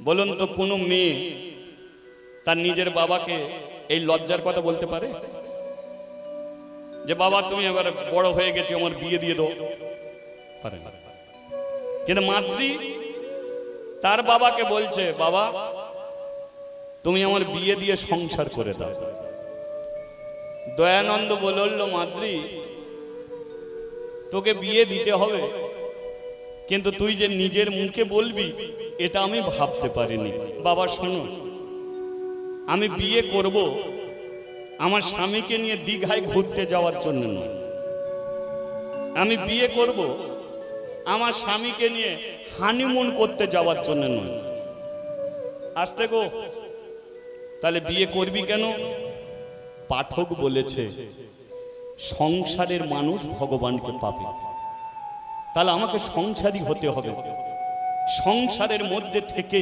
বলুন তো কোনো মেয়ে তার নিজের বাবাকে এই লজ্জার কথা বলতে পারে যে বাবা তুমি এবার বড় হয়ে গেছে, আমার বিয়ে দিয়ে দাও? পারে না। কিন্তু মাতৃ তার বাবাকে বলছে, বাবা তুমি আমার বিয়ে দিয়ে সংসার করে দাও। দয়ানন্দ বলল, মাতৃ তোকে বিয়ে দিতে হবে, কিন্তু তুই যে নিজের মুখে বলবি এটা আমি ভাবতে পারিনি। বাবা শোনো, আমি বিয়ে করব আমার স্বামীকে নিয়ে দীঘায় ঘুরতে যাওয়ার জন্য নয়, আমি বিয়ে করব আমার স্বামীকে নিয়ে হানিমুন করতে যাওয়ার জন্য নয়। আসতে গো, তাহলে বিয়ে করবি কেন? পাঠক বলেছে সংসারের মানুষ ভগবানকে পাবে, তাহলে আমাকে সংসারী হতে হবে। সংসারের মধ্যে থেকে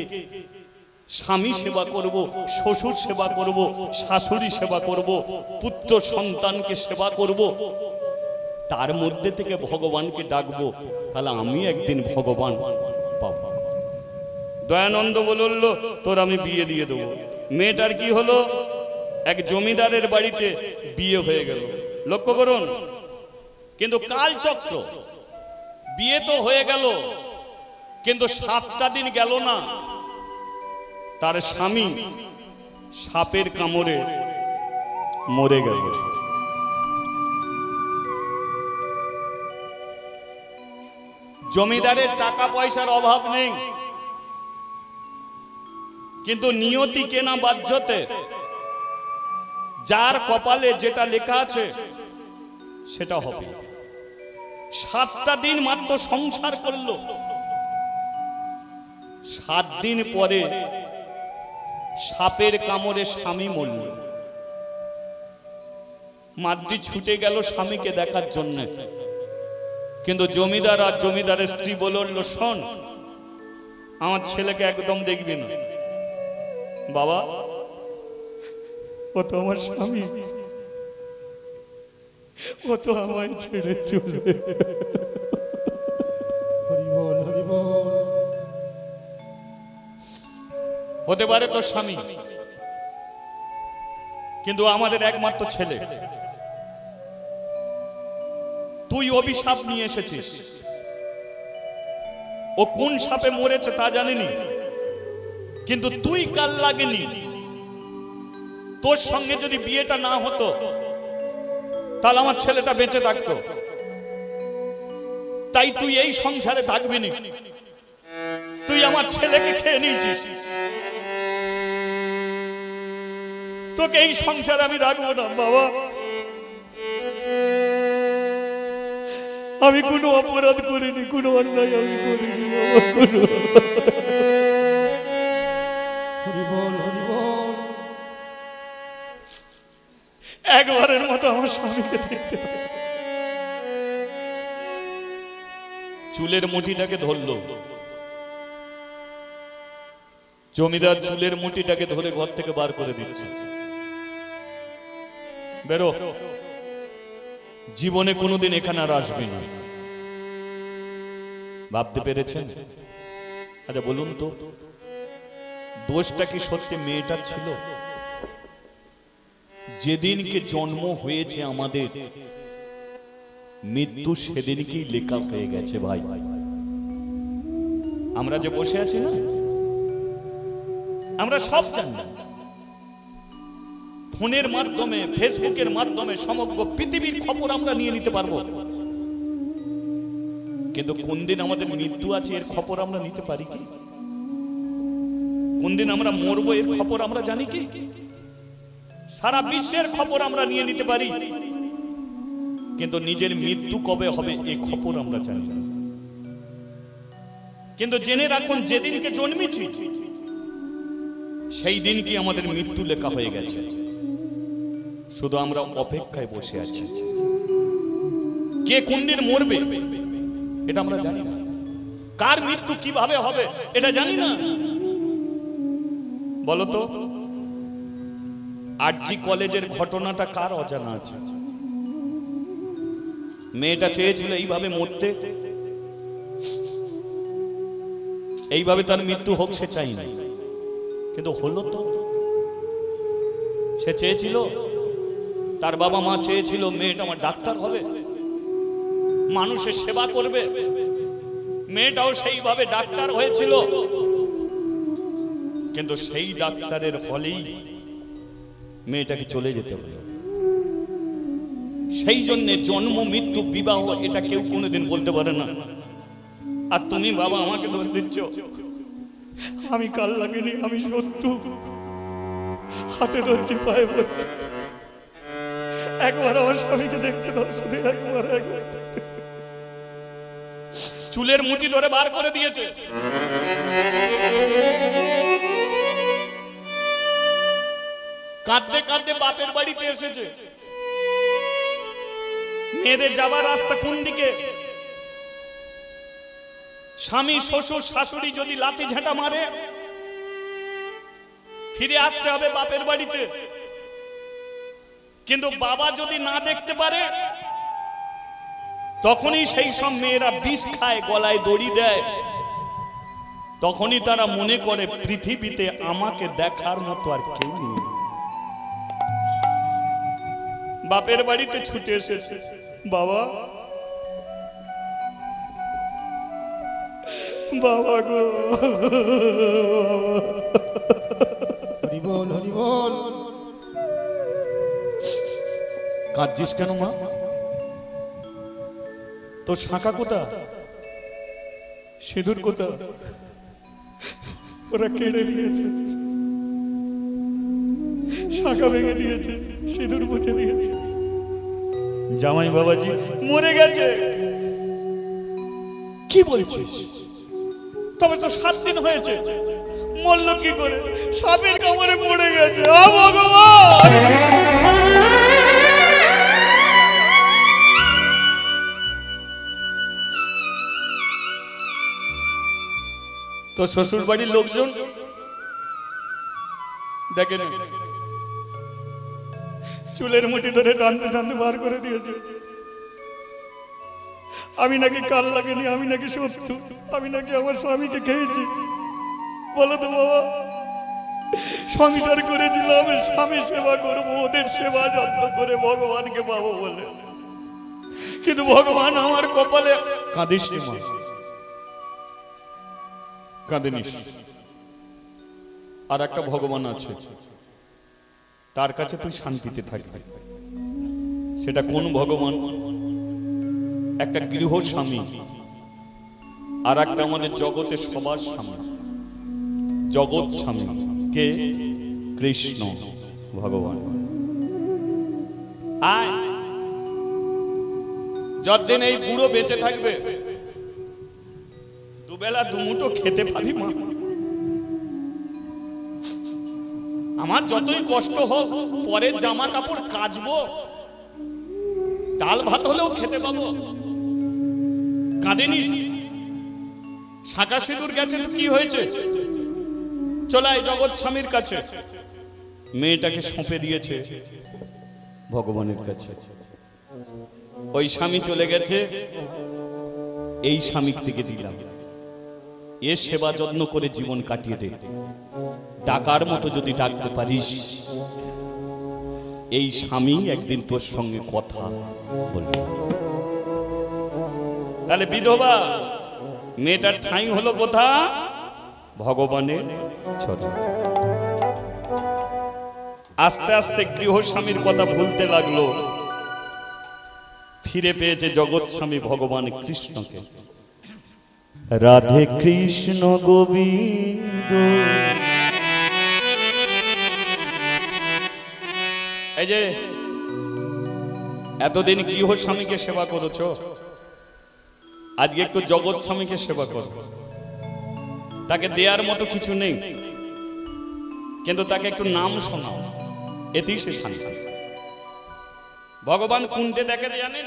স্বামী সেবা করব, শ্বশুর সেবা করব, শাশুড়ি সেবা করব, পুত্র সন্তানকে সেবা করব, তার মধ্যে থেকে ভগবানকে ডাকবো, তাহলে আমি একদিন ভগবান পাব। দয়ানন্দ বলল, তোর আমি বিয়ে দিয়ে দেবো। মেয়েটার কি হলো? এক জমিদারের বাড়িতে বিয়ে হয়ে গেল। লক্ষ্য করুন, কিন্তু কালচক্র, বিয়ে তো হয়ে গেল, কিন্তু 7টা দিন গেল না, তার স্বামী সাপের কামড়ে মরে গেল। জমিদারের টাকা পয়সার অভাব নেই, কিন্তু নিয়তি কেনা বাধ্যতে, যার কপালে যেটা লেখা আছে সেটা হবে। 7টা দিন মাত্র সংসার করলো, 7 দিন পরে সাপের কামড়ে স্বামী মরল। মাদ্রি ছুটে গেল স্বামীকে দেখার জন্য, কিন্তু জমিদার আর জমিদারের স্ত্রী বলল, শোন আমার ছেলেকে একদম দেখবি না। বাবা ও তো আমার স্বামী, ও তো আমায় ছেড়ে চলে। হতে পারে তোর স্বামী, কিন্তু আমাদের একমাত্র ছেলে। তুই অভিশাপ নিয়ে এসেছিস, ও কোন সাপে মরেছে তা জানিনি, কিন্তু তুই কাল লাগেনি। তোর সঙ্গে যদি বিয়েটা না হতো তাহলে আমার ছেলেটা বেঁচে থাকতো। তাই তুই এই সংসারে থাকবি না, তুই আমার ছেলেকে খেয়ে নিয়েছিস, তোকে এই সংসারে আমি রাখবো না। বাবা আমি কোনো অপরাধ করিনি, কোনো অন্যায় আমি করিনি। বাবা কোনো একবারের মতো আমার স্বামীকে দেখতে। চুলের মুঠিটাকে ধরলো জমিদার, চুলের মুঠিটাকে ধরে ঘর থেকে বার করে দিচ্ছে, বেরো, জীবনে কোনোদিন এখানে আর আসবি না। ভাবতে পেরেছেন? আচ্ছা বলুন তো, দোষটা কি সত্যি মেয়েটার ছিল? যেদিনকে জন্ম হয়েছে আমাদের, মৃত্যু সেদিনকেই লেখা হয়ে গেছে। ভাই আমরা যে বসে আছি না, আমরা সব জানি, ফোনের মাধ্যমে, ফেসবুকের মাধ্যমে সমগ্র পৃথিবীর খবর আমরা নিয়ে নিতে পারবো, কিন্তু কোন দিন আমাদের মৃত্যু আছে এর খবর আমরা নিতে পারি কি? কোন দিন আমরা মরবো এর খবর আমরা জানি কি? সারা বিশ্বের খবর আমরা নিয়ে নিতে পারি, কিন্তু নিজের মৃত্যু কবে হবে এই খবর আমরা জানি না। কিন্তু জেনে রাখুন, যেদিনকে জন্মেছি সেই দিন কি আমাদের মৃত্যু লেখা হয়ে গেছে, শুধু আমরা অপেক্ষায় বসে আছি। কে কোন দিন মরবে এটা আমরা জানি না, কার মৃত্যু কিভাবে হবে এটা জানি না। বলতো আরজি কলেজের ঘটনাটা কার অজানা আছে? মেয়েটা চেয়েছিল এইভাবে মরতে, এইভাবে তার মৃত্যু হোক সে চাই না। কিন্তু হলো তো। সে চেয়েছিল, তার বাবা মা চেয়েছিল মেয়েটা আমার ডাক্তার হবে, মানুষের সেবা করবে। মেয়েটাও সেইভাবে ডাক্তার হয়েছিল, কিন্তু সেই ডাক্তারের হলেই মেয়েটাকে চলে যেতে হলো। সেই জন্য জন্ম মৃত্যু বিবাহ এটা কেউ কোনোদিন বলতে পারে না। আর তুমি বাবা আমাকে দোষ দিচ্ছ, আমি কাল লাগেনি, আমি শত্রু, হাতে ধরছি পায়ে পড়ছি। একবার আমার স্বামীকে দেখতে দাও, শুধু একবার। চুলের মুঠি ধরে বার করে দিয়েছে। কাঁদতে কাঁদতে বাপের বাড়িতে এসেছে। মেয়েদের যাবার রাস্তা কোন দিকে? স্বামী শ্বশুর শাশুড়ি যদি লাঠি ঝাঁটা মারে, ফিরে আসতে হবে বাপের বাড়িতে। কিন্তু বাবা যদি না দেখতে পারে, তখনই সেই সব মেয়েরা বিষ খায়, গলায় দড়ি দেয়। তখনই তারা মনে করে পৃথিবীতে আমাকে দেখার মতো আর কেউ নেই। বাপের বাড়িতে ছুটে এসেছে, বাবা বাবা গো, হরি বল হরি বল। কাঁদছিস কেন মা? তোর শাঁখা কোথা, সিঁদুর কোথা? ওরা কেড়ে নিয়েছে, শাঁখা ভেঙে দিয়েছে, সিঁদুর মুছে দিয়েছে। জামাই বাবাজি মরে গেছে। কি বলছিস? তবে তো 7 দিন হয়েছে। মরল কি করে? সাপের কামড়ে পড়ে গেছে। ভগবান! তো শ্বশুর বাড়ির লোকজন দেখেন, চুলের মুঠি ধরে টানতে টানতে বার করে দিয়েছে। আমি নাকি কাল লাগেনি, আমি নাকি শত্রু, আমি নাকি আমার স্বামীকে খেয়েছি। বলো তো বাবা, সংসার করেছিলাম স্বামী সেবা করবো, ওদের সেবা যত্ন করে ভগবানকে পাবো বলে, কিন্তু ভগবান আমার কপালে। কাঁদিস নি মা, কাঁদিনিস। আর একটা ভগবান আছে, তার কাছে তুই শান্তিতে থাকবি। সেটা কোন ভগবান? একটা গৃহ স্বামী, আর একটা আমাদের জগতের সবার স্বামী, জগৎ স্বামী। কে? কৃষ্ণ ভগবান। আয়, যতদিন এই বুড়ো বেঁচে থাকবে, দুবেলা দুমুঠো খেতে পাবি মা। আমার যতই কষ্ট হোক, পরের জামা কাপড় কাচবো, ডাল ভাত হলেও খেতে পাবো। কাঁদিনিস? শাঁখা সিঁদুর গেছে তো কি হয়েছে? চলাই জগৎ স্বামীর কাছে। মেয়েটাকে সঁপে দিয়েছে ভগবানের কাছে। ওই স্বামী চলে গেছে, এই স্বামীর থেকে দিলাম, এর সেবা যত্ন করে জীবন কাটিয়ে দে। ডাকার মতো যদি ডাকতে পারিস, এই স্বামী একদিন তোর সঙ্গে কথা বলবে। তাহলে বিধবা মেয়েটার ঠাঁই হলো কোথা? ভগবানের চরণে। আস্তে আস্তে গৃহ স্বামীর কথা ভুলতে লাগলো, ফিরে পেয়েছে জগৎ স্বামী ভগবান কৃষ্ণকে। রাধে কৃষ্ণ গোবিন্দ। এই যে এতদিন গৃহ স্বামীকে সেবা করেছো, আজকে একটু জগৎ স্বামীকে সেবা করো। তাকে দেওয়ার মতো কিছু নেই, কিন্তু তাকে একটু নাম শোনাও, এতেই সে শান্তি। ভগবান কোনটে দেখে জানেন?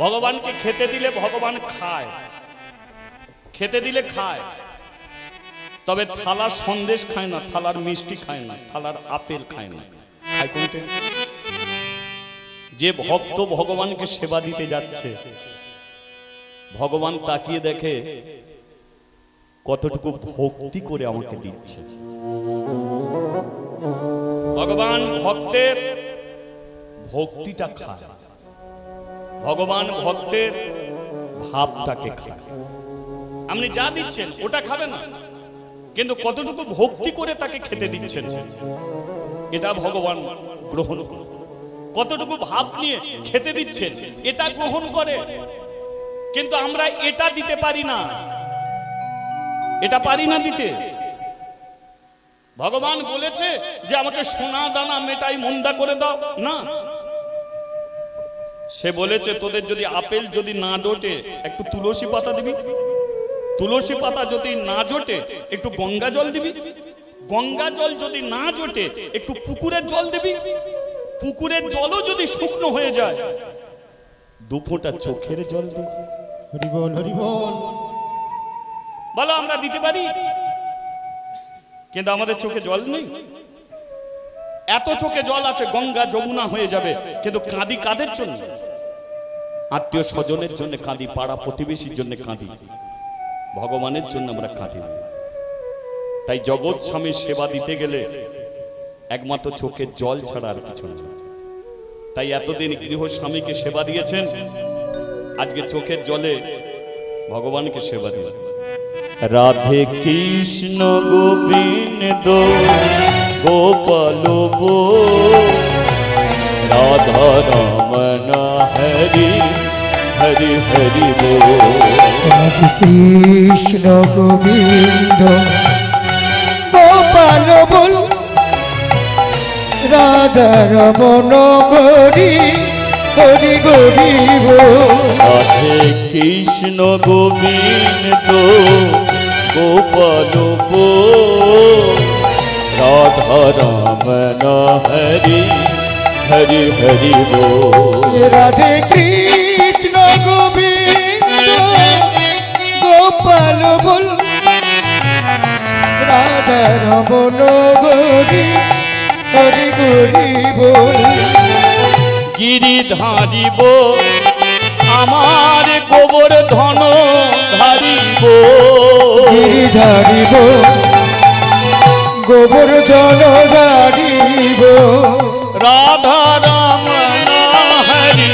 ভগবানকে খেতে দিলে ভগবান খায়, খেতে দিলে খায়, তবে থালার সন্দেশ খায় না, থালার মিষ্টি খায় না, থালার আপেল খায় না। খায় কোনটে? যে ভক্ত ভগবানকে সেবা দিতে যাচ্ছে, ভগবান তাকিয়ে দেখে কতটুকু ভক্তি করে আমাকে দিচ্ছে। ভগবান ভক্তের ভক্তিটা খায়, ভগবান ভক্তের ভাবটাকে খায়। আপনি যা দিচ্ছেন ওটা খাবে না, কিন্তু কতটুকু ভক্তি করে তাকে খেতে দিচ্ছেন এটা ভগবান গ্রহণ করে। কতটুকু ভাব নিয়ে খেতে দিচ্ছেন এটা গ্রহণ করে। কিন্তু আমরা এটা দিতে পারি না, এটা পারি না দিতে। ভগবান বলেছে যে আমাকে সোনা দানা মেটাই মন্দা করে দাও না, সে বলেছে তোদের যদি আপেল যদি না জোটে একটু তুলসী পাতা দিবি, তুলসী পাতা যদি না জোটে একটু গঙ্গা জল দিবি, গঙ্গা জল যদি না জোটে একটু পুকুরের জল দিবি, পুকুরের জলও যদি শুকনো হয়ে যায় দু ফোঁটা চোখের জল দিবি। হরি বল হরি বল। বলো আমরা দিতে পারি, কিন্তু আমাদের চোখে জল নেই। এত চোখে জল আছে গঙ্গা যমুনা হয়ে যাবে, কিন্তু কাঁদি কাদের জন্য? আত্মীয় স্বজনের জন্য কাঁদি, পাড়া প্রতিবেশীর জন্য কাঁদি, ভগবানের জন্য আমরা কাঁদি না। তাই জগৎ স্বামীর সেবা দিতে গেলে একমাত্র চোখের জল ছাড়া আর কিছু না। তাই এতদিন গৃহ স্বামীকে সেবা দিয়েছেন, আজকে চোখের জলে ভগবানকে সেবা দিয়ে। রাধে কৃষ্ণ গোবিন্দ গোপাল রাধা রমন হরি হরি হরি বল। রাধে কৃষ্ণ গোবিন্দ গোপাল বল রাধা রমন হরি হরি হরি বল। রাধে কৃষ্ণ গোবিন্দ গোপাল রাধা রমন হরি হরি হরি বল। রাধে কৃষ্ণ গোবিন্দ গোপাল বল রাধা রমন হরি হরি হরি বল। গিরিধারিব আমার গোবর ধন ধারিব, গিরিধারিব গোবর্ধন ধারিব। রাধা রমন হরি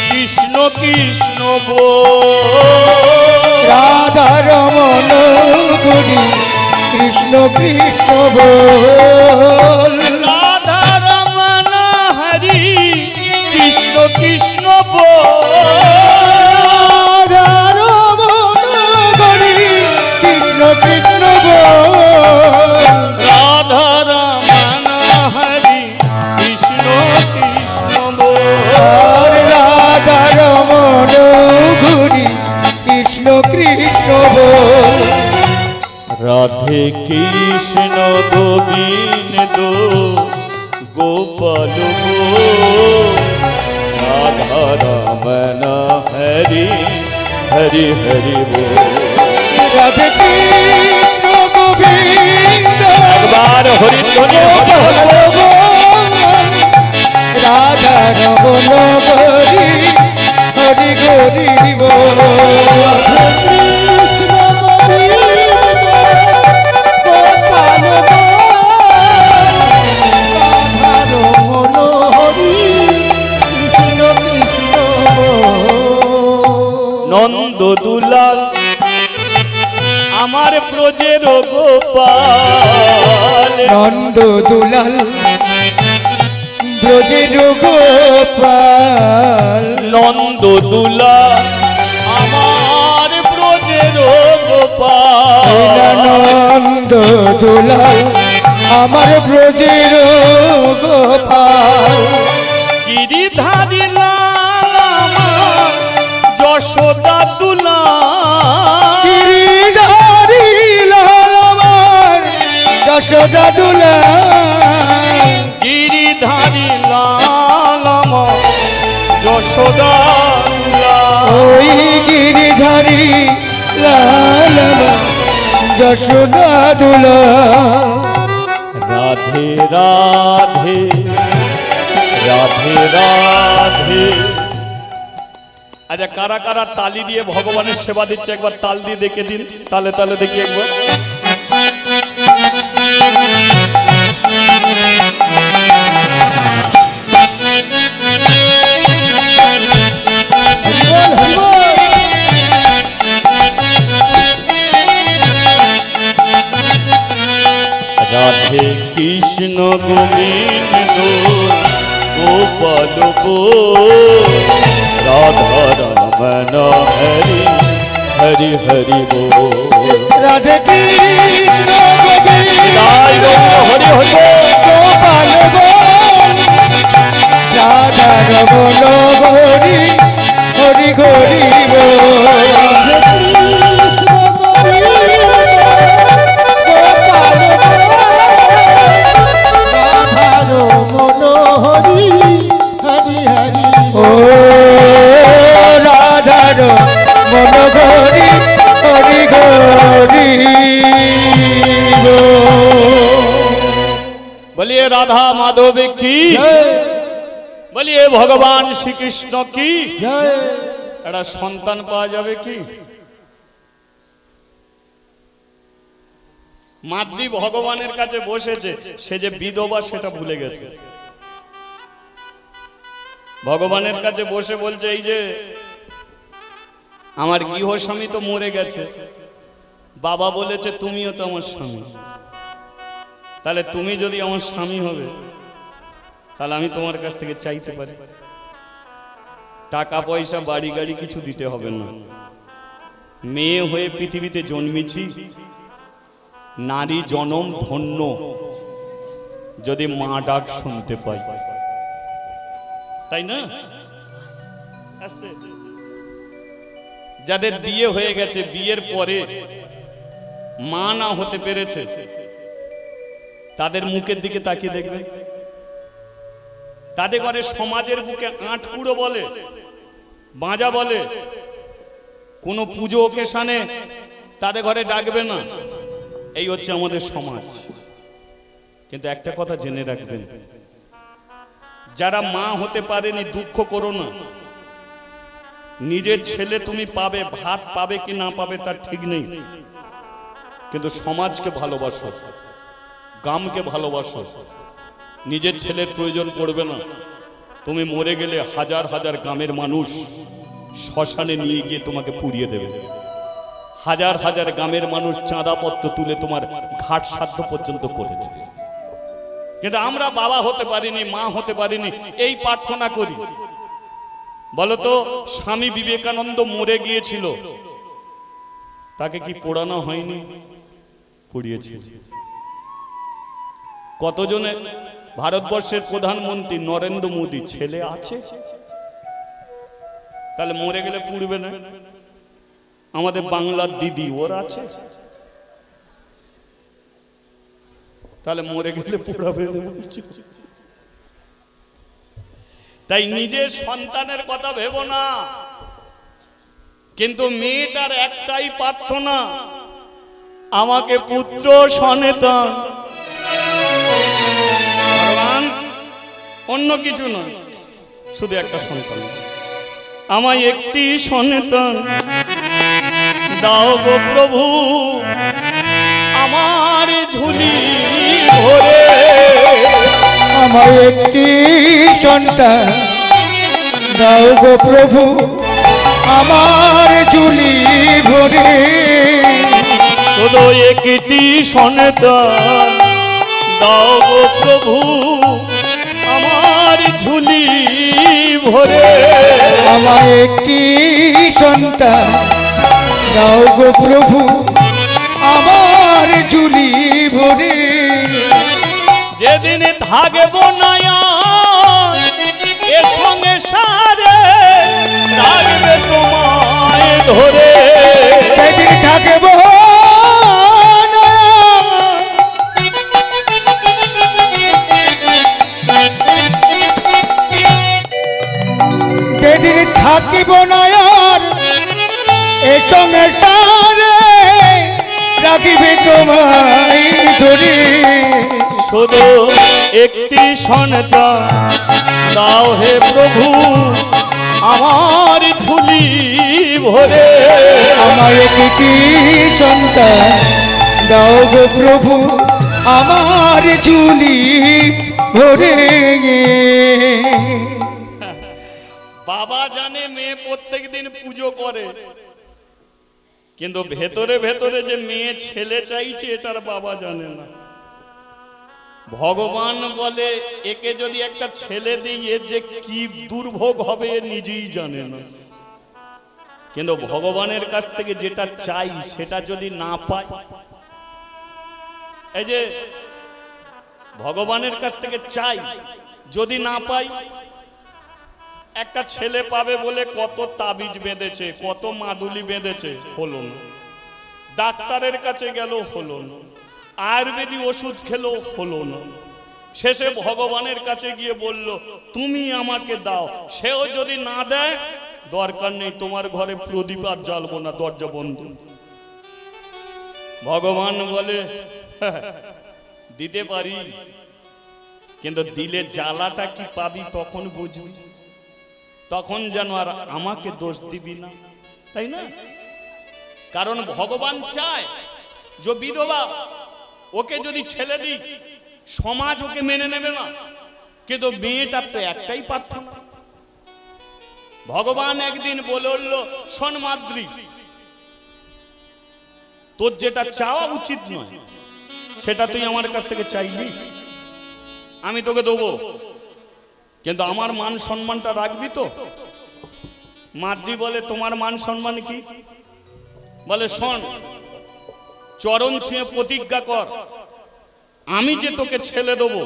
কৃষ্ণ কৃষ্ণ বল। রাধা রমন হরি কৃষ্ণ কৃষ্ণ বল। রাধা রমন হরি কৃষ্ণ কৃষ্ণ বল। রাধা রমন হরি কৃষ্ণ কৃষ্ণ বল। রাধা রমন হরি কৃষ্ণ কৃষ্ণ বল। রাধা রমন হরি কৃষ্ণ কৃষ্ণ বল। রাধে কৃষ্ণ গোবিন্দ গোপাল রাধা রমন হরি হরি হরি বল। রাধে কৃষ্ণ গোবিন্দ একবার হরি রাধা রমন হরি হরি হরি বল। নন্দ দুলাল আমার ব্রজের গোপাল, নন্দ দুলাল ব্রজের গোপাল। নন্দ দুলাল আমার ব্রজের গোপাল। নন্দ দুলাল আমার ব্রজের গোপাল। গিরিধারী লাল আমার যশোদা দুলাল। গিরিধারী লাল আমার যশোদা দুলাল। গিরিধারী লাল আমার যশোদা দুলাল। ওই গিরিধারী লাল আমার যশোদা দুলাল। রাধে রাধে রাধে রাধে আচ্ছা, কারা কারা তালি দিয়ে ভগবানের সেবা দিচ্ছে একবার তাল দিয়ে দেখে দিন, তালে তালে দেখি একবার। রাধে কৃষ্ণ গোবিন্দ গোপাল রাধা রমন হরি হরি হরি বল। রাধে কৃষ্ণ গোবিন্দ হরি হরি গোপাল রাধা রমন হরি হরি হরি बोलिए राधा माधव की, बोलिए भगवान श्री कृष्ण की। एड़ा सन्तान पाওয়া যাবে কি? মাতৃ ভগবানের কাছে বসেছে, সে যে বিধবা সেটা ভুলে গেছে। ভগবানের কাছে বসে বলছে, এই যে আমার গৃহস্বামী তো মরে গেছে, বাবা বলেছে তুমিও তো আমার স্বামী, তাহলে তুমি যদি আমার স্বামী হবে তাহলে আমি তোমার কাছ থেকে চাইতে পারি। টাকা পয়সা বাড়ি গাড়ি কিছু দিতে হবে না। মেয়ে হয়ে পৃথিবীতে জন্মেছি, নারী জনম ধন্য যদি মা ডাক শুনতে পাই, তাই না? যাদের বিয়ে হয়ে গেছে, বিয়ের পরে মা না হতে পেরেছে, তাদের মুখের দিকে তাকিয়ে দেখবে, তাদের ঘরে সমাজের বুকে আটকুড়ো বলে, বাঁজা বলে, কোনো পুজো ওকেশনে তাদের ঘরে ডাকবে না। এই হচ্ছে আমাদের সমাজ। কিন্তু একটা কথা জেনে রাখবেন, যারা মা হতে পারেনি দুঃখ করো না। নিজের ছেলে তুমি পাবে, ভাত পাবে কি না পাবে তার ঠিক নেই, কিন্তু সমাজকে ভালোবাসো, গ্রামকে ভালোবাসো। নিজের ছেলের প্রয়োজন পড়বে না, তুমি মরে গেলে হাজার হাজার গ্রামের মানুষ শ্মশানে নিয়ে গিয়ে তোমাকে পুড়িয়ে দেবে। হাজার হাজার গ্রামের মানুষ চাঁদাপত্র তুলে তোমার ঘাট শ্রাদ্ধ পর্যন্ত করে দেবে। কিন্তু আমরা বাবা হতে পারিনি, মা হতে পারিনি, এই প্রার্থনা করি। বলতো, স্বামী বিবেকানন্দ মরে গিয়েছিল, তাকে কি পোড়ানো হয়নি? পুড়িয়েছে। কতজনে ভারতবর্ষের প্রধানমন্ত্রী নরেন্দ্র মোদী ছেলে আছে, তাহলে মরে গেলে পুড়বে না? আমাদের বাংলার দিদি ওর আছে, তাহলে মরে গেলে পোড়াবে না? তাই নিজের সন্তানের কথা ভেবো না। কিন্তু মেয়েটার একটাই প্রার্থনা, আমাকে পুত্র সন্তান, অন্য কিছু নয়, শুধু একটা সন্তান। আমায় একটি সন্তান দাও গো প্রভু, আমার ঝুলি ভরে। আমায় একটি সন্তান দাও গো প্রভু, আমার ঝুলি ভরে। শুধু একটি সন্তান দাও গো প্রভু, আমার ঝুলি ভরে। আমায় একটি সন্তান দাও গো প্রভু, আমার ঝুলি ভরে। যেদিন থাকবো না এ সঙ্গে সারে, রাখবে তোমায় ধরে। সেদিন থাকবো না, যেদিন থাকিব না আর এ সঙ্গে সারে, রাখিবে তোমায় ধরে। শুধু একটি সন্তান দাও হে প্রভু, আমার ঝুলি ভরে। আমায় কি সন্তান দাও গো প্রভু আমার ঝুলি ভরে। বাবা জানে মেয়ে প্রত্যেক দিন পুজো করে, কিন্তু ভেতরে ভেতরে যে মেয়ে ছেলে চাইছে এটার বাবা জানে না। ভগবান বলে একে যদি একটা ছেলে দিই এর যে কি দুর্ভোগ হবে এ নিজেই জানে না। কিন্তু ভগবানের কাছ থেকে যেটা চাই সেটা যদি না পায়, এই যে ভগবানের কাছ থেকে চাই যদি না পাই, একটা ছেলে পাবে বলে কত তাবিজ বেঁধেছে, কত মাদুলি বেঁধেছে, হলো না। ডাক্তারের কাছে গেল, হলো না। আয়ুর্বেদিক ওষুধ খেলো, হলো না। শেষে ভগবানের কাছে গিয়ে বলল তুমি আমাকে দাও। সেও যদি না দেয়, দরকার নেই, তোমার ঘরে প্রদীপ আর জ্বালবো না, দরজা বন্ধ। ভগবান বলে দিতে পারি, কিন্তু দিলে জ্বালাটা কি পাবি তখন বুঝবি, তখন যেন আর আমাকে দোষ দিবি না, তাই না? কারণ ভগবান চায় যে বিধবা ওকে যদি ছেলে দিই সমাজ ওকে মেনে নেবে না, কিন্তু মেয়েটার তো একটাই পার্থক্য। ভগবান একদিন বলল শোন মাদ্রি, তোর যেটা চাওয়া উচিত নয় সেটা তুই আমার কাছ থেকে চাইলি, আমি তোকে দেবো, কিন্তু আমার মান সম্মানটা রাখবি তো? মাদ্রি বলে তোমার মান সম্মান কি? বলে শোন, চরণ ছুঁয়ে প্রতিজ্ঞা কর, আমি যে তোকে ছেলে দেবো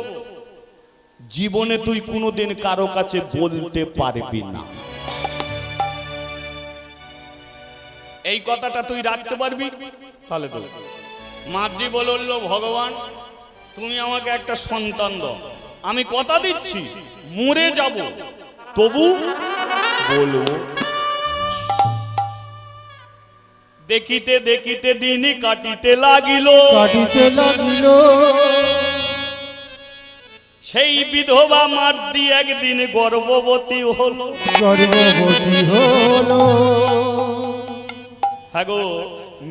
জীবনে তুই কোনোদিন কারো কাছে বলতে পারবি না। এই কথাটা তুই রাখতে পারবি? তাহলে তো। মাদ্রি বলল ভগবান তুমি আমাকে একটা সন্তান দাও, আমি কথা দিচ্ছি মরে যাব তবু বলবো। দেখিতে দেখিতে দিন কাটিতে লাগিল, সেই বিধবা মাদ্রি একদিন গর্ভবতী হলো। হ্যাঁ গো,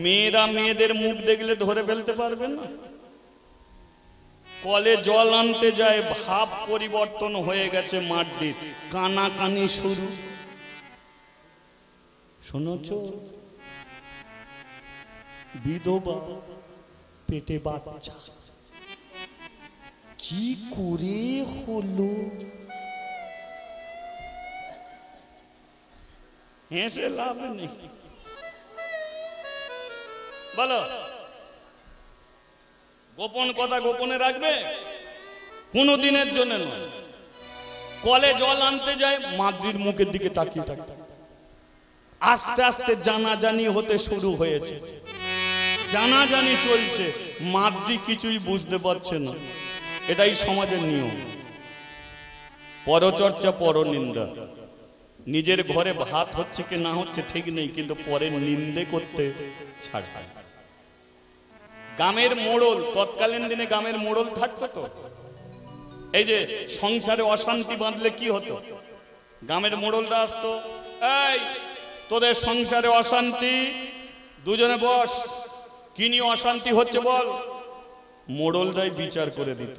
মেয়েরা মেয়েদের মুখ দেখলে ধরে ফেলতে পারবে না। কলে জল আনতে যায়, ভাব পরিবর্তন হয়ে গেছে মাদ্রির, কানাকানি শুরু। শুনেছ? বিধবা, পেটে বাচ্চা, কি করে হলো? হেসে লাভ নেই, বলো। গোপন কথা গোপনে রাখবে, কোনো দিনের জন্য নয়। কলে জল আনতে যায়, মাদ্রির মুখের দিকে তাকিয়ে থাকে। আস্তে আস্তে জানাজানি হতে শুরু হয়েছে, জানাজানি চলছে, মাদ্রি কিছুই বুঝতে পারছে না। এটাই সমাজের নিয়ম, পরচর্চা পরনিন্দা। নিজের ঘরে ভাত হচ্ছে কি না হচ্ছে ঠিক নেই, কিন্তু পরের নিন্দে করতে ছাড়। গ্রামের মোড়ল, তৎকালীন দিনে গ্রামের মোড়ল থাকতো তো, এই যে সংসারে অশান্তি বাঁধলে কি হতো, গ্রামের মোড়লরা আসতো, এই তোদের সংসারে অশান্তি, দুজনে বস, কি নিয়ে অশান্তি হচ্ছে বল। মোড়লরাই বিচার করে দিত।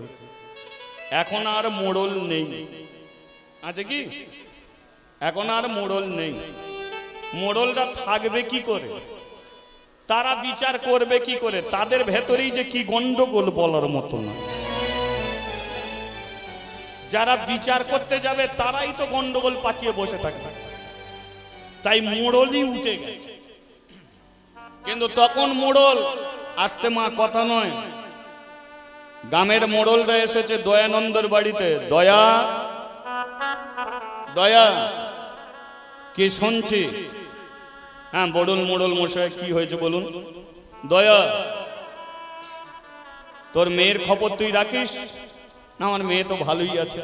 এখন আর মোড়ল নেই, আছে কি? এখন আর মোড়ল নেই। মোড়লরা থাকবে কি করে, তারা বিচার করবে কি করে? তাদের ভেতরেই যে কি গন্ডগোল বলার মতো না। যারা বিচার করতে যাবে তারাই তো গন্ডগোল পাকিয়ে বসে থাকবে, তাই মোড়লই উঠে গেছে। কিন্তু তখন মোড়ল আসতে, মা কথা নয়, গ্রামের মোড়লরা এসেছে দয়ানন্দের বাড়িতে। দয়া, দয়া, কি শুনছি? হ্যাঁ বড়ুন মোড়ল মশাই, কি হয়েছে বলুন। দয়া, তোর মেয়ের খবর তুই রাখিস না? আমার মেয়ে তো ভালোই আছে।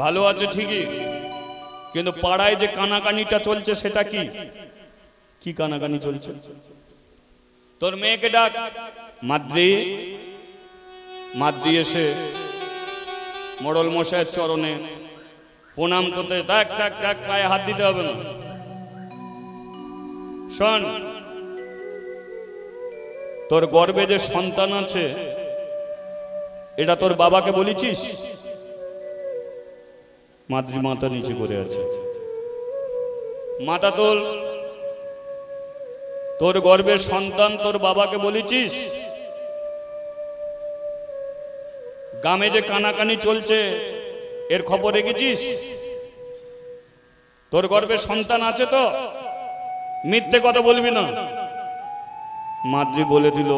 ভালো আছে ঠিকই, কিন্তু পাড়ায় যে কানাকানিটা চলছে সেটা কি? কি কানাকানি চলছে? তোর মেয়েকে ডাক। মাদ্রি, মাদ্রি এসে মোড়ল মশাইয়ের চরণে প্রণাম করতে টাক টাক টাক পায়ে হাত দিতে হবে না। শোন, তোর গর্ভে যে সন্তান আছে এটা তোর বাবাকে বলেছিস? মাতৃ মাথা নিচে করে আছে, মাথা তোল। তোর গর্ভের সন্তান তোর বাবাকে বলেছিস? গ্রামে যে কানাকানি চলছে এর খবর রেখেছিস? তোর গর্ভের সন্তান আছে তো? মিথ্যে কথা বলবি না। মাতৃ বলে দিল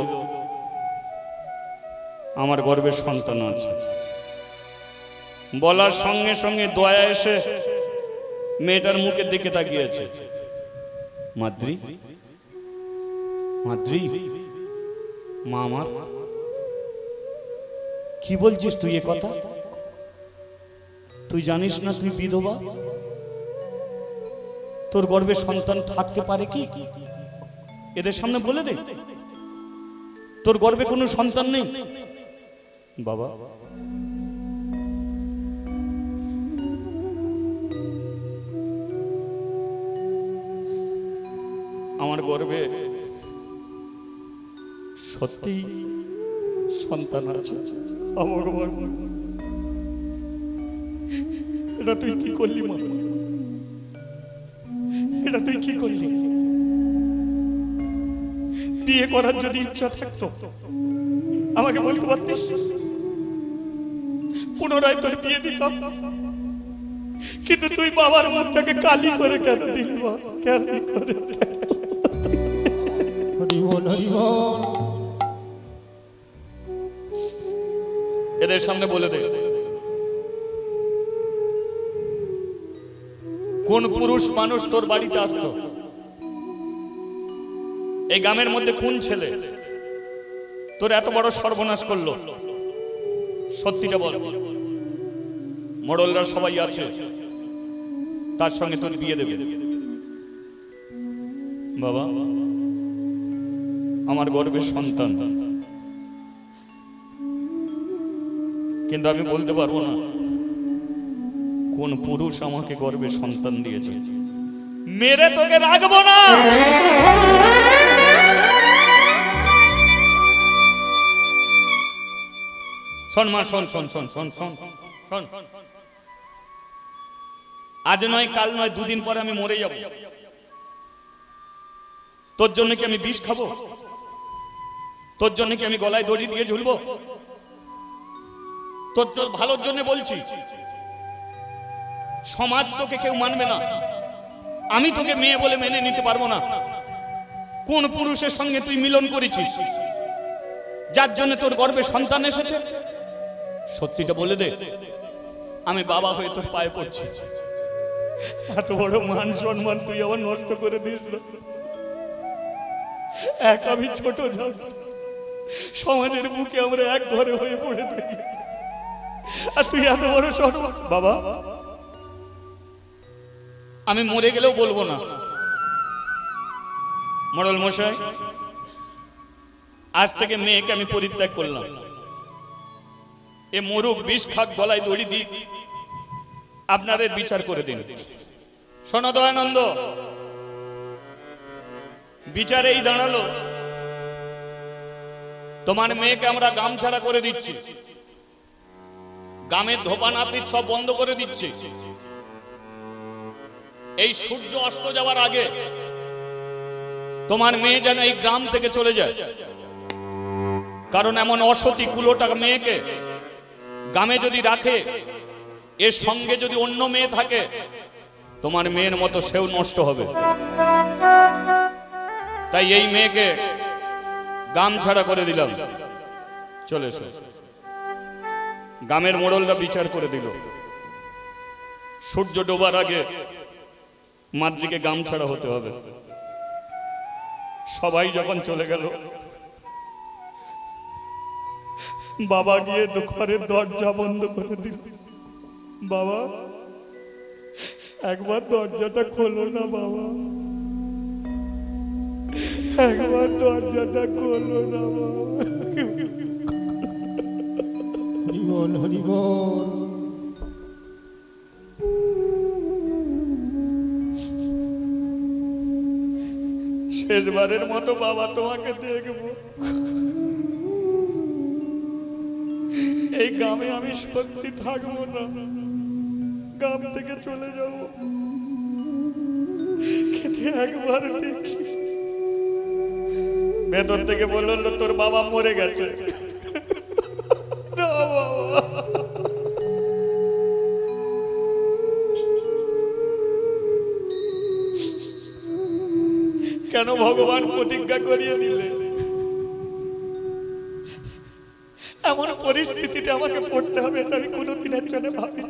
আমার গর্ভের সন্তান আছে। বলার সঙ্গে সঙ্গে দয়া এসে মেয়েটার মুখের দিকে তাকিয়েছে। মাতৃ, মাতৃ, মা আমার, কি বলছিস তুই এ কথা? তুই জানিস না তুই বিধবা? তোর গর্ভে সন্তান থাকতে পারে কি? এদের সামনে বলে দে তোর গর্ভে কোনো সন্তান নেই। বাবা, আমার গর্ভে সত্যি সন্তান আছে। আমার এটা তুই কি করলি মা? এটা তুই কি করলি? বিয়ে করার যদি ইচ্ছা থাকতো আমাকে বলতে পারতিস, পুনরায় তোর বিয়ে দিতাম। কিন্তু তুই বাবার মুখটাকে কালি করে কেন দিলি? কালি করে। এদের সামনে বলে দে কোন পুরুষ মানুষ তোর বাড়িতে আসতো? এই গ্রামের মধ্যে কোন ছেলে তোর এত বড় সর্বনাশ করলো? সত্যিটা বল। মোড়লরা সবাই আছে, তার সঙ্গে তোর বিয়ে দেবে। বাবা, আমার গর্ভের সন্তান, কিন্তু আমি বলতে পারবো না কোন পুরুষ আমাকে গর্ভে সন্তান দিয়েছে। মেরে তোকে রাখবো না। শোন মা, শোন শোন শোন শোন শোন শোন, আজ নয় কাল নয় দুদিন পরে আমি মরে যাব। তোর জন্য কি আমি বিষ খাবো? তোর জন্য কি আমি গলায় দড়ি দিয়ে ঝুলবো? তোর তোর ভালোর জন্য বলছি। সমাজ তোকে কেউ মানবে না, আমি তোকে মেয়ে বলে মেনে নিতে পারবো না। কোন পুরুষের সঙ্গে তুই মিলন করেছিস যার জন্য তোর গর্ভে সন্তান এসেছে? সত্যিটা বলে দে। আমি বাবা হয়ে তোর পায়ে পড়ছি। এত বড় মান সম্মান তুই আবার নষ্ট করে দিস না। এক আমি ছোট জাত, সমাজের বুকে আমরা এক ঘরে হয়ে পড়ে থাকি, আর তুই এত বড় সম্মান। বাবা, আমি মরে গেলেও বলবো না। মোড়ল মশাই, আজ থেকে মেয়েকে আমি পরিত্যাগ করলাম। এ মরুক, বিষ খাক, গলায় দড়ি দিই, আপনাদের বিচার করে দিন। শোনো দয়ানন্দ, বিচারে এই দাঁড়ালো তোমার মেয়েকে আমরা গাম ছাড়া করে দিচ্ছি, গ্রামের ধোপা নাপিত সব বন্ধ করে দিচ্ছি। এই সূর্য অস্ত যাওয়ার আগে তোমার মেয়ে যেন এই গ্রাম থেকে চলে যায়। কারণ এমন অসতী কুলোটা মেয়েকে গ্রামে যদি রাখে, এর সঙ্গে যদি অন্য মেয়ে থাকে, তোমার মেয়ের মতো সেও নষ্ট হবে। তাই এই মেয়েকে গ্রাম ছাড়া করে দিলাম। চলে এসো। গ্রামের মোড়লরা বিচার করে দিল, সূর্য ডোবার আগে মাতৃকে গ্রাম ছাড়া হতে হবে। সবাই যখন চলে গেল, বাবা গিয়ে ঘরের দরজা বন্ধ করে দিল। বাবা, একবার দরজাটা খোলো না বাবা, একবার দরজাটা খোলো না বাবা। হরিবল হরিবল। শেষবারের মতো বাবা তোমাকে দেখবো। এই গ্রামে আমি সত্যি থাকবো না, গ্রাম থেকে চলে যাব। কিন্তু একবার দেখি ভেতর থেকে বললো তোর বাবা মরে গেছে। কেন ভগবান প্রতিজ্ঞা করিয়ে দিলে? এমন পরিস্থিতিতে আমাকে পড়তে হবে আমি কোনোদিনের জন্য ভাবি।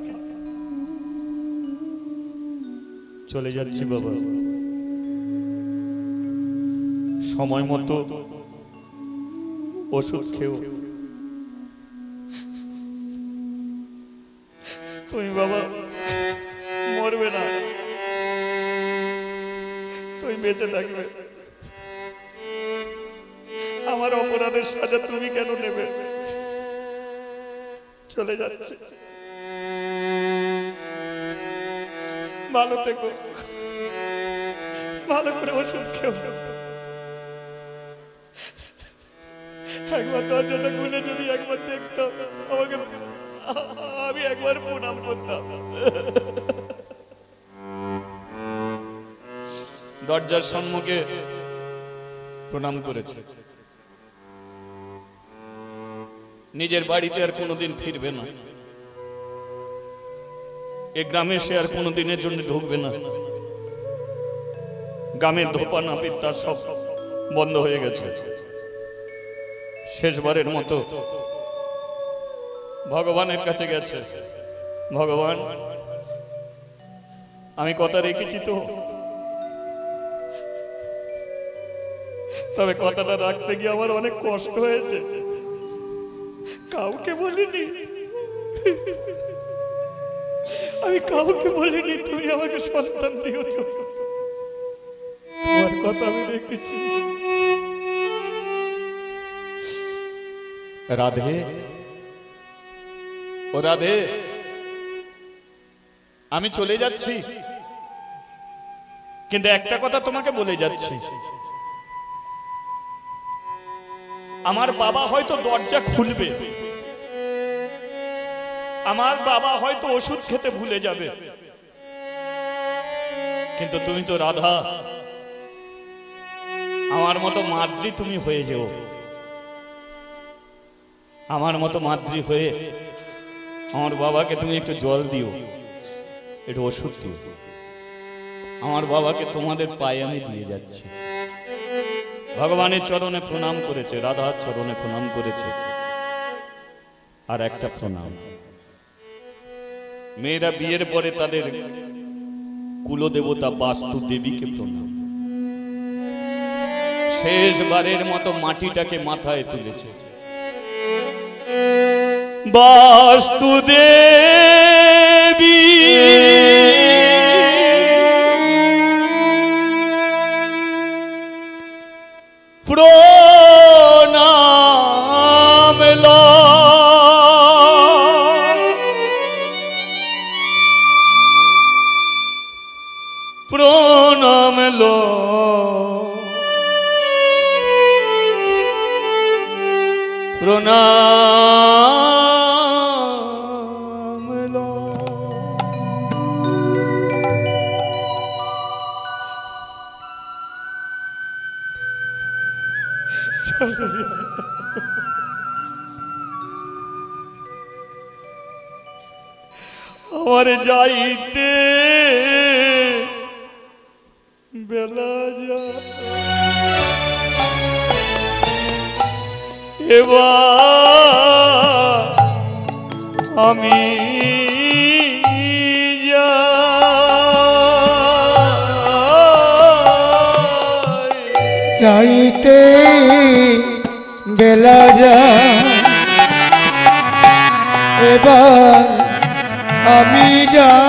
চলে যাচ্ছি বাবা, সময় মতো ওষুধ খেও। তুমি বাবা মরবে না, তুমি বেঁচে থাকবে। আমার অপরাধের সাজা তুমি কেন নেবে? চলে যাচ্ছে, ভালো থেকো, ভালো করে ওষুধ খেও। একবার দরজাটা খুলে যদি একবার দেখতাম আমাকে, আমি একবার প্রণাম করতাম। দরজার সম্মুখে প্রণাম করেছে। নিজের বাড়িতে আর কোনোদিন ফিরবে না, এ গ্রামে সে আর কোনোদিনের জন্য ঢুকবে না। গ্রামের ধোপা নাপিত তার সব বন্ধ হয়ে গেছে। শেষবারের মতো ভগবানের কাছে গেছে। ভগবান, আমি কথা রেখেছি তো, তবে কথাটা রাখতে গিয়ে আমার অনেক কষ্ট হয়েছে। কাউকে বলিনি, আমি কাউকে বলিনি তুমি আমাকে সন্তান দিয়েছ। তোমার কথা আমি রেখেছি। রাধে, ও রাধে, আমি চলে যাচ্ছি, কিন্তু একটা কথা তোমাকে বলে যাচ্ছি। আমার বাবা হয়তো দরজা খুলবে, আমার বাবা হয়তো ওষুধ খেতে ভুলে যাবে, কিন্তু তুমি তো রাধা, আমার মতো মাদ্রি তুমি হয়ে যেও। আমার মতো মাদ্রি হয়ে আমার বাবাকে তুমি একটু জল দিও, একটু ওষুধ দিও। আমার বাবাকে তোমাদের পায়ে আমি দিয়ে যাচ্ছি। ভগবানের চরণে প্রণাম করেছে, রাধার চরণে প্রণাম করেছে। আর একটা প্রণাম, মেয়েরা বিয়ের পরে তাদের কুলদেবতা বাস্তু দেবীকে প্রণাম। শেষবারের মতো মাটিটাকে মাথায় তুলেছে। বাস্তু দেবী প্রণাম লো, প্রণাম লো, প্রণাম লো। আমার যাইতে বেলা যা, এবার আমি যাইতে বেলা যায়, এবার আমি যাই।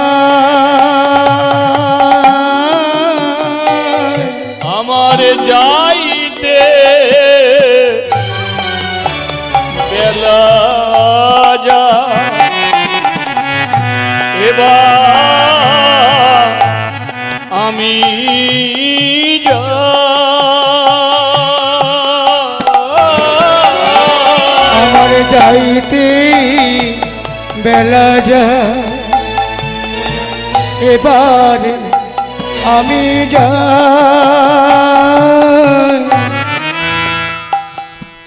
আমার যাইতে বেলা যায়, এবার আমি যাই। যাইতে বেলা যায় এবার আমি যাই।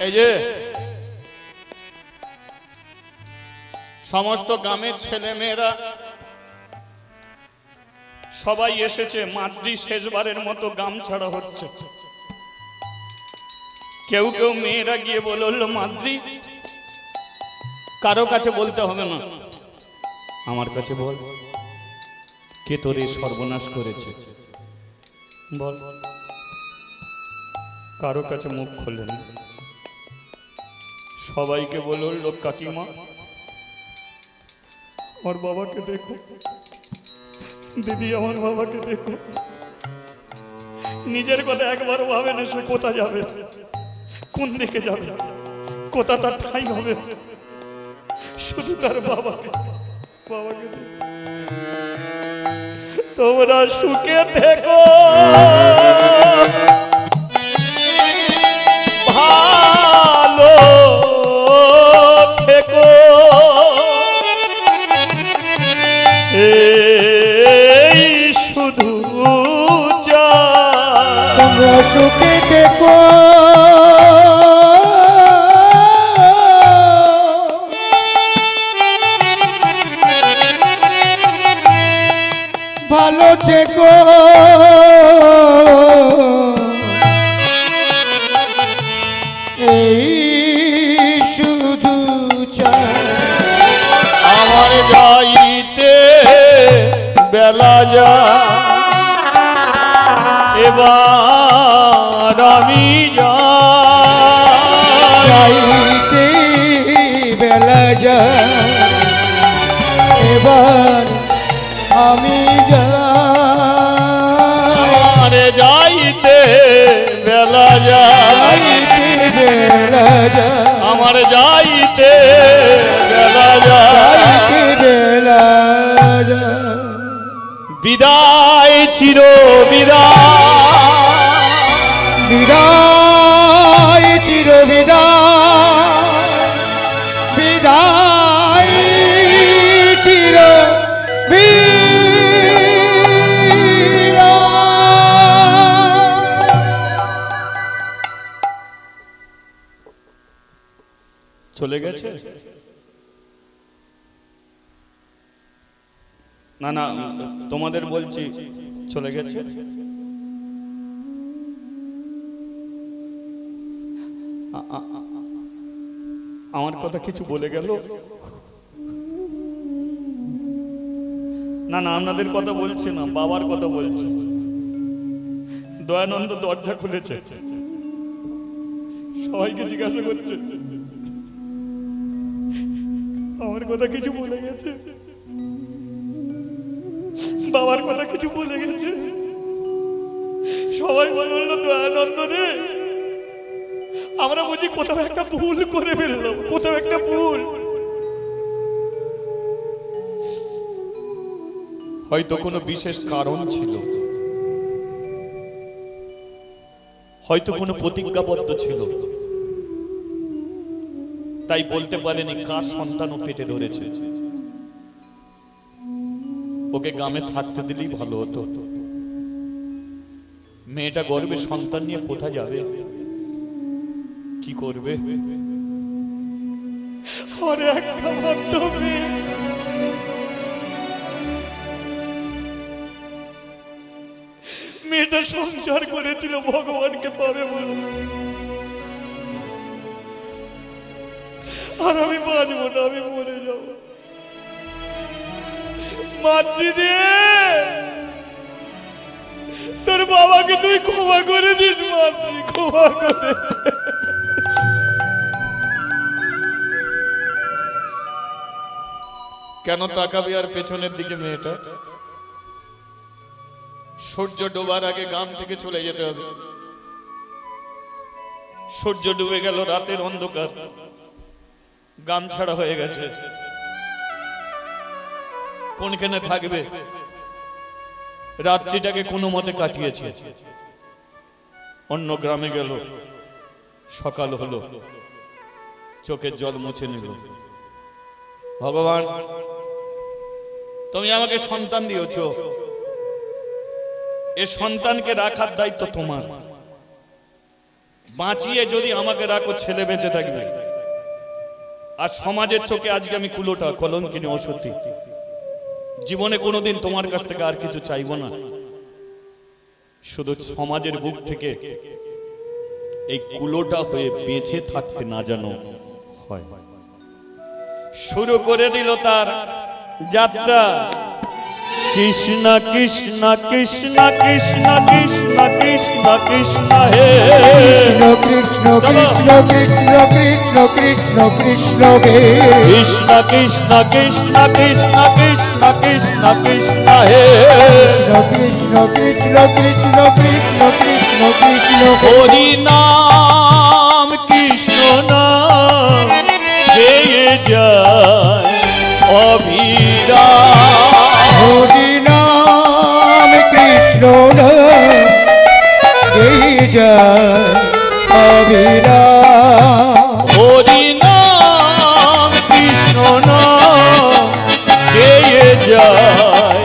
এই যে সমস্ত গ্রামের ছেলে মেয়েরা সবাই এসেছে, মাতৃ শেষবারের মতো গাম ছাড়া হচ্ছে। কেউ কেউ মেয়েরা গিয়ে বলল, মাতৃ কারো কাছে বলতে হবে না, আমার কাছে বল, কে তোর এই সর্বনাশ করেছে বল। কারো কাছে মুখ খোলেন, সবাইকে বলল, কাকিমা আমার বাবাকে দেখো, দিদি আমার বাবাকে দেখো। নিজের কথা একবার ভাবে না, সে কোথা যাবে, কোন দিকে যাবে, কোথা তার ঠাই হবে, শুধু তার বাবাকে বাবাকে দেখো। তোমরা সুখে থেকো, ভালো থেকো, এই শুধু তোমরা সুখে থেকো, ভালো থেকো, এই শুধু চাই। আমার যাইতে বেলা যায় এবার আমি যাইতে বেলা যায় এবার আমি যাই, যাইতে বেলা যায়, বেলা যায়, আমার যাইতে বেলা যায়, বেলা যায়। বিদায় চির বিদায়, বিদায় চির বিদায়, বিদায় চির চলে গেছে। না না, তোমাদের বলছি চলে গেছে। আমার কথা কিছু বলে গেল? না না, আপনাদের কথা বলছে না, বাবার কথা বলছে। দয়ানন্দ দরজা খুলেছে, সবাইকে জিজ্ঞাসা করছে, আমার কথা কিছু বলে গেছে, বাবার কথা কিছু বলে গেছে। সবাই বলল, দয়ানন্দ রে, আমরা বুঝি কোথাও একটা ভুল করে ফেললাম, কোথাও একটা ভুল। হয়তো কোনো বিশেষ কারণ ছিল, হয়তো কোনো প্রতিজ্ঞাবদ্ধ ছিল, তাই বলতে পারেনি কার সন্তানও পেটে ধরেছে। ওকে গ্রামে থাকতে দিলেই ভালো হতো। মেয়েটা গর্বে সন্তান নিয়ে কোথা যাবে, কি করবে? আর একটা মাত্র মেয়ে, মেয়েটা সংসার করেছিল ভগবানকে পাবে বলে, আর আমি বাঁচবো না, আমি মরে যাবো। মাতৃ, তোর বাবাকে তুই ক্ষমা করে দিস, মাতৃ ক্ষমা করে। কেন তাকাবি আর পেছনের দিকে? মেয়েটা সূর্য ডোবার আগে গ্রাম থেকে চলে যেতে হবে। সূর্য ডুবে গেল, রাতের অন্ধকার, গ্রাম ছাড়া হয়ে গেছে। কোনখানে থাকবে? রাত্রিটাকে কোনো মতে কাটিয়েছে, অন্য গ্রামে গেল। সকাল হলো, চোখের জল মুছে নিল। ভগবান, তুমি আমাকে সন্তান দিয়েছ, এ সন্তানকে রাখার দায়িত্ব তোমার। বাঁচিয়ে যদি আমাকে রাখো, ছেলে বেঁচে থাকবে। আর সমাজের চোখে আজকে আমি কুলোটা, কলঙ্কিনী, অসতী। জীবনে কোনোদিন তোমার কাছ থেকে আর কিছু চাইবো না, শুধু সমাজের বুক থেকে এই কুলোটা হয়ে বেঁচে থাকতে না জানো হয়। শুরু করে দিল তার যাত্রা। কৃষ্ণ কৃষ্ণ কৃষ্ণ কৃষ্ণ কৃষ্ণ কৃষ্ণ কৃষ্ণ হে কৃষ্ণ কৃষ্ণ কৃষ্ণ কৃষ্ণ কৃষ্ণ কৃষ্ণ হে কৃষ্ণ কৃষ্ণ কৃষ্ণ কৃষ্ণ কৃষ্ণ কৃষ্ণ কৃষ্ণ হে কৃষ্ণ কৃষ্ণ কৃষ্ণ কৃষ্ণ কৃষ্ণ কৃষ্ণ হরি নাম কৃষ্ণ নাম গেয়ে যায় অভিরাম। হরি নাম কৃষ্ণ নাম গেয়ে যায় অবিরাম। হরি নাম কৃষ্ণ নাম গেয়ে যায়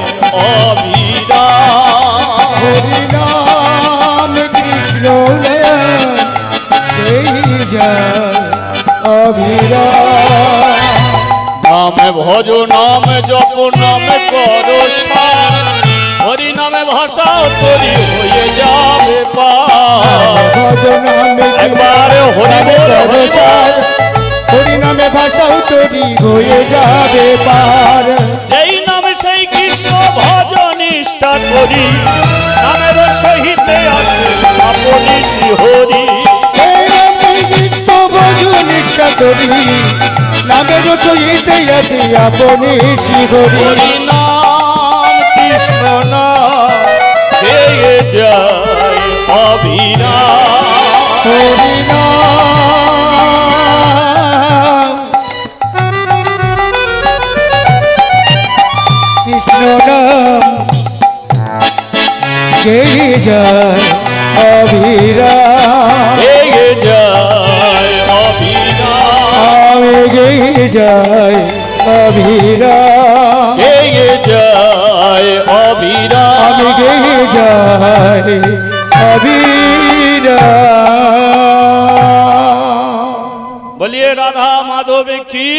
অভিরাম। হরি নাম কৃষ্ণ নাম গেয়ে যায় অবিরাম। নামে ভজ নামে জপ নামে করো সার, হরি নামে ভাষাও তরি হয়ে যাবে পার। ভজ নামে একবার হরি বল হরি বল। হরি নামে ভাষাও তরি হয়ে যাবে পার। যেই নামে সেই কৃষ্ণ ভজ নিষ্ঠা করি, নামের সহিতে আছে আপনি শ্রীহরি। এই নামে কৃষ্ণ ভজ নিষ্ঠা করি, নামের সহিতে আছে আপনি শ্রীহরি। হরি নাম কৃষ্ণ নাম গেয়ে যায় অভিরাম। হরি নাম কৃষ্ণ নাম গেয়ে যায় অবিরাম। গেয়ে যায় অভিরাম। আমি গেয়ে যায় অবিরাম। গেয়ে যায় অভিরাম। আমি গেয়ে যায় অবিরাম। বলিয়ে রাধা মাধব কি